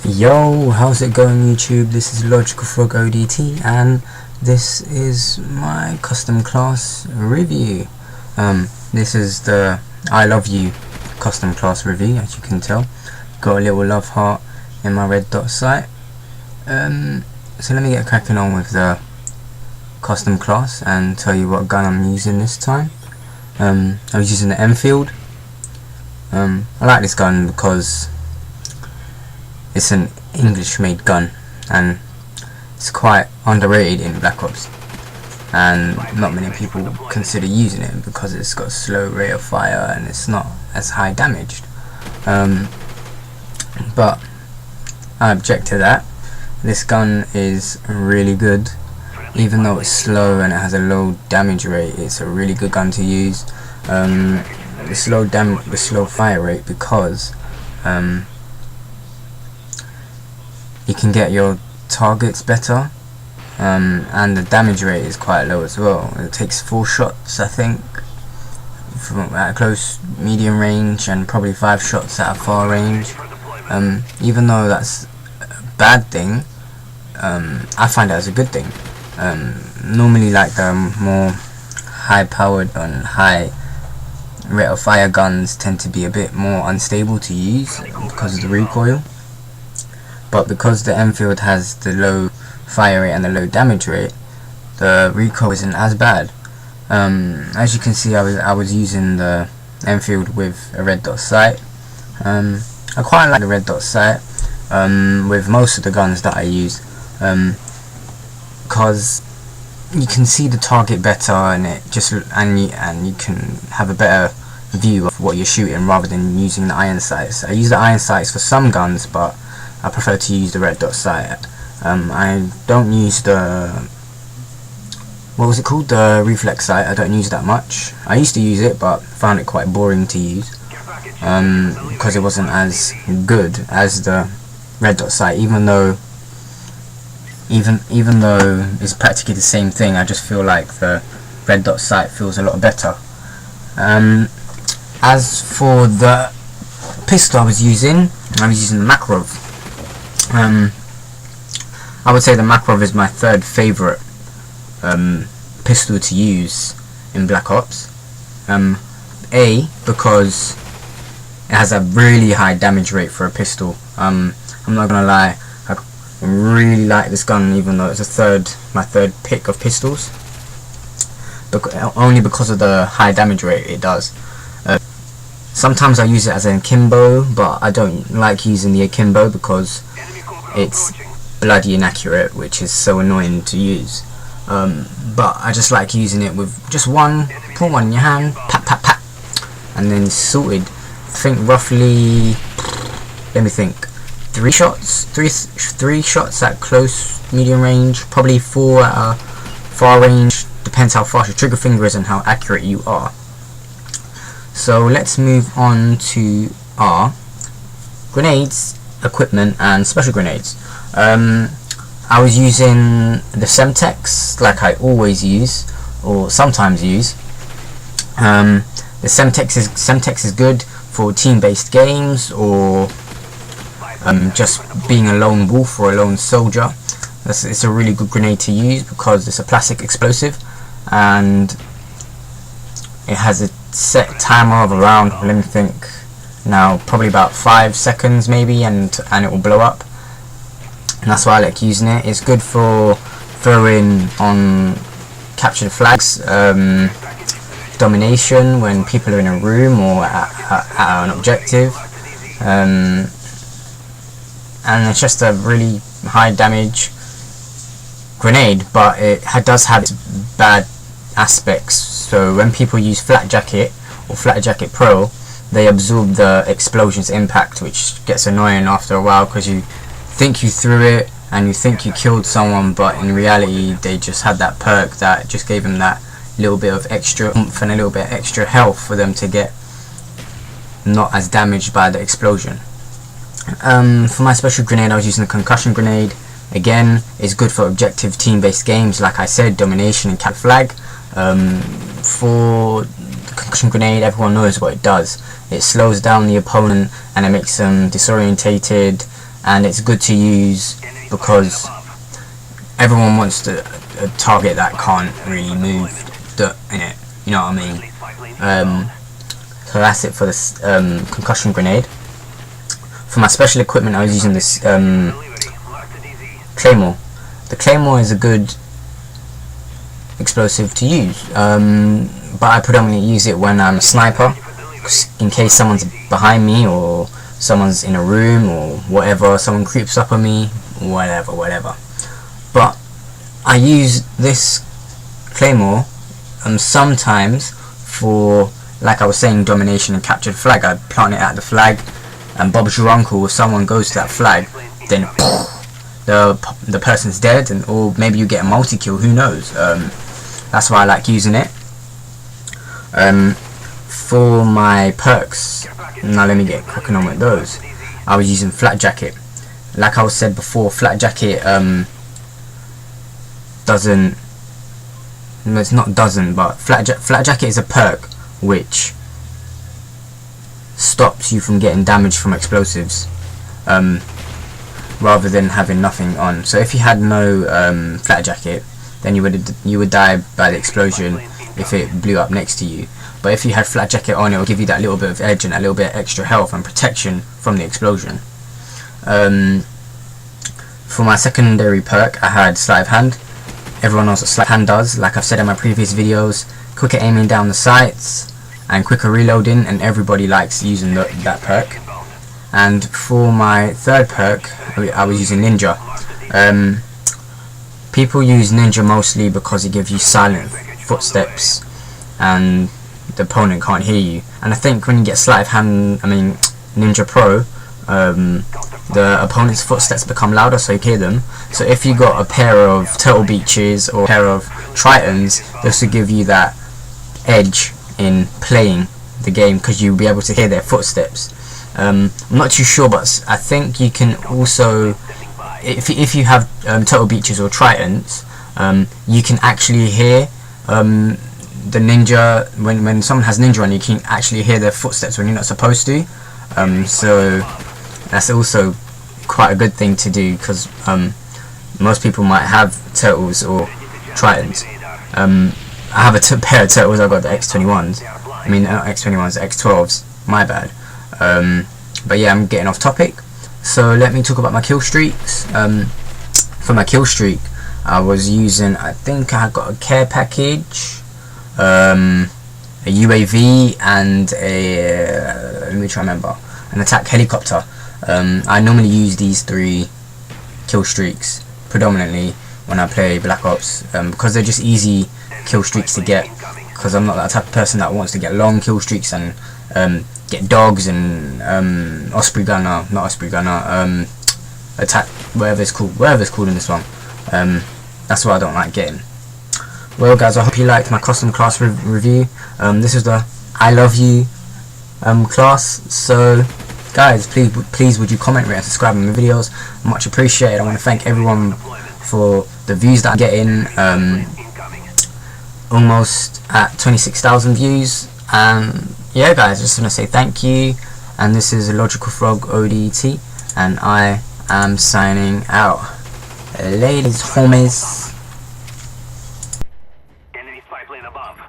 Yo, how's it going YouTube? This is FrOg ODT and this is my custom class review. This is the I Love You custom class review, as you can tell. Got a little love heart in my red dot sight. So let me get cracking on with the custom class and tell you what gun I'm using this time. I was using the Enfield. I like this gun because it's an English made gun and it's quite underrated in Black Ops, and not many people consider using it because it's got a slow rate of fire and it's not as high damaged. But I object to that. This gun is really good. Even though it's slow and it has a low damage rate, it's a really good gun to use. The slow fire rate, because you can get your targets better, and the damage rate is quite low as well. It takes 4 shots, I think, from at close, medium range, and probably 5 shots at a far range. Even though that's a bad thing, I find it as a good thing. Normally, like the more high-powered and high rate of fire guns tend to be a bit more unstable to use because of the recoil. But because the Enfield has the low fire rate and the low damage rate, the recoil isn't as bad. As you can see, I was using the Enfield with a red dot sight. I quite like the red dot sight with most of the guns that I use, because you can see the target better, and you can have a better view of what you're shooting rather than using the iron sights. I use the iron sights for some guns, but I prefer to use the red dot sight. I don't use the, what was it called, the reflex sight. I don't use that much. I used to use it, but found it quite boring to use because it wasn't as good as the red dot sight. Even though it's practically the same thing, I just feel like the red dot sight feels a lot better. As for the pistol I was using the Macarov. I would say the Macarov is my third favourite pistol to use in Black Ops. Because it has a really high damage rate for a pistol. I'm not gonna lie, I really like this gun, even though it's my third pick of pistols. Only because of the high damage rate it does. Sometimes I use it as an akimbo, but I don't like using the akimbo because it's bloody inaccurate, which is so annoying to use. But I just like using it with just one, put one in your hand, pat pat pat, and then sorted. I think roughly, let me think, 3 shots at close, medium range, probably 4 at a far range. Depends how fast your trigger finger is and how accurate you are. So let's move on to our grenades, equipment, and special grenades. I was using the Semtex, like I always use, or sometimes use. The Semtex is good for team-based games, or just being a lone wolf or a lone soldier. It's a really good grenade to use because it's a plastic explosive, and it has a set timer of around, let me think now, probably about 5 seconds maybe, and it will blow up. And that's why I like using it. It's good for throwing on captured flags, domination when people are in a room or at an objective, and it's just a really high damage grenade, but it does have its bad aspects. So when people use Flak Jacket or Flak Jacket Pro, they absorb the explosion's impact, which gets annoying after a while because you think you threw it and you think you killed someone, but in reality they just had that perk that just gave them that little bit of extra oomph and a little bit extra health for them to get not as damaged by the explosion. For my special grenade I was using the Concussion Granade. Again, it's good for objective team-based games, like I said, domination and cap flag. for the Concussion Granade, everyone knows what it does. It slows down the opponent and it makes them disorientated, and it's good to use because everyone wants to target that can't really move in it, you know what I mean? So that's it for this Concussion Granade. For my special equipment, I was using this Claymore. The Claymore is a good explosive to use, but I predominantly use it when I'm a sniper, in case someone's behind me or someone's in a room or whatever, someone creeps up on me, whatever. But I use this Claymore sometimes for, like I was saying, domination and captured flag. I plant it at the flag, and Bob's your uncle, if someone goes to that flag, then the person's dead, or maybe you get a multi-kill, who knows. That's why I like using it. For my perks, now let me get cracking on with those. I was using Flak Jacket. Like I said before, Flak Jacket doesn't, no, it's not doesn't, but Flak Jacket is a perk which stops you from getting damage from explosives, rather than having nothing on. So if you had no Flak Jacket, then you would die by the explosion if it blew up next to you. But if you had Flak Jacket on, it will give you that little bit of edge and a little bit of extra health and protection from the explosion. For my secondary perk, I had Sleight of Hand. Everyone knows what Sleight of Hand does, like I've said in my previous videos. Quicker aiming down the sights and quicker reloading, and everybody likes using that perk. And for my third perk, I was using Ninja. People use Ninja mostly because it gives you silent footsteps and the opponent can't hear you. And I think when you get Sleight of Hand, Ninja Pro, the opponent's footsteps become louder so you hear them. So if you got a pair of Turtle Beaches or a pair of Tritons, this will give you that edge in playing the game because you'll be able to hear their footsteps. I'm not too sure, but I think you can also, if you have Turtle Beaches or Tritons, you can actually hear the ninja, when someone has ninja on, you can actually hear their footsteps when you're not supposed to. So that's also quite a good thing to do, because most people might have turtles or Tritons. I have a pair of turtles. I've got the X21s. Not X21s, X12s. My bad. But yeah, I'm getting off topic. So let me talk about my kill streaks. For my kill streak, I was using, I think I got a care package, a UAV, and let me try to remember, an attack helicopter. I normally use these 3 kill streaks predominantly when I play Black Ops, because they're just easy kill streaks to get, because I'm not that type of person that wants to get long kill streaks and get dogs and Osprey Gunner, not Osprey Gunner, attack, whatever it's called in this one. That's what I don't like getting. Well guys, I hope you liked my custom class review. This is the I Love You class. So guys, please would you comment, rate and subscribe on my videos, much appreciated. I want to thank everyone for the views that I'm getting, almost at 26,000 views. And yeah guys, just want to say thank you, and this is Logical FrOg ODT, and I am signing out. Ladies, homies. Enemy spy plane above.